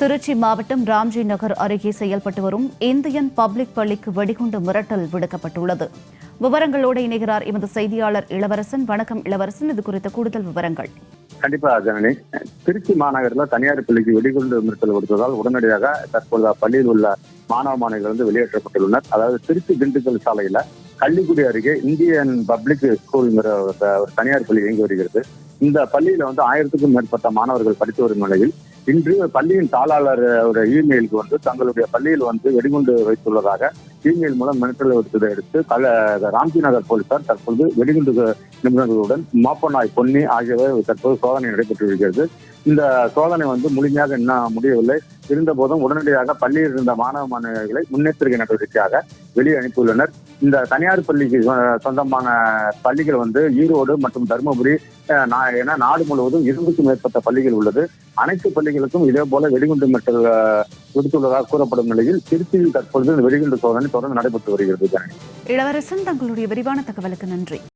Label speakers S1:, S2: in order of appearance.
S1: திருச்சி மாவட்டம் ராம்ஜி நகர் அருகே செயல்பட்டு வரும் இந்தியன் பப்ளிக் பள்ளிக்கு வெடிகுண்டு மிரட்டல் விடுக்கப்பட்டுள்ளது. விவரங்களோடு இணைகிறார் எமது செய்தியாளர் இளவரசன். வணக்கம் இளவரசன், இது குறித்த கூடுதல் விவரங்கள்.
S2: கண்டிப்பா ஜனனி, திருச்சி மாநகரில் தனியார் பள்ளிக்கு வெடிகுண்டு மிரட்டல் கொடுத்ததால் உடனடியாக தற்போது பள்ளியில் உள்ள மாணவ மாணவிகள் வெளியேற்றப்பட்டுள்ளனர். அதாவது திருச்சி திண்டுக்கல் சாலையில கள்ளிக்குடி அருகே இந்தியன் பப்ளிக் ஸ்கூல்ங்கிற ஒரு தனியார் பள்ளி இயங்கி வருகிறது. இந்த பள்ளியில 1000க்கும் மேற்பட்ட மாணவர்கள் படித்து வரும் நிலையில் இன்று பள்ளியின் தாளாளர் இமெயிலுக்கு தங்களுடைய பள்ளியில் வெடிகுண்டு வைத்துள்ளதாக இமெயில் மூலம் மிரட்டல் விடுத்ததை அடுத்து ராம்ஜி நகர் போலீசார் தற்போது வெடிகுண்டு நிபுணர்களுடன் மோப்பநாய் பொன்னி ஆகியவை தற்போது சோதனை நடைபெற்று வருகிறது. இந்த சோதனை முழுமையாக இன்னும் முடியவில்லை. இருந்த போதும் உடனடியாக பள்ளியில் இருந்த மாணவ மாணவிகளை முன்னெச்சரிக்கை நடவடிக்கையாக வெளியே அனுப்பியுள்ளனர். இந்த தனியார் பள்ளிக்கு சொந்தமான பள்ளிகள் ஈரோடு மற்றும் தருமபுரி என நாடு முழுவதும் 20க்கும் மேற்பட்ட பள்ளிகள் உள்ளது. அனைத்து பள்ளிகளுக்கும் இதே போல வெடிகுண்டு மிரட்டல் விடுத்துள்ளதாக கூறப்படும் நிலையில் திருச்சியில் தற்பொழுது வெடிகுண்டு சோதனை தொடர்ந்து நடைபெற்று வருகிறது.
S1: இளவரசன், தங்களுடைய விரிவான தகவலுக்கு நன்றி.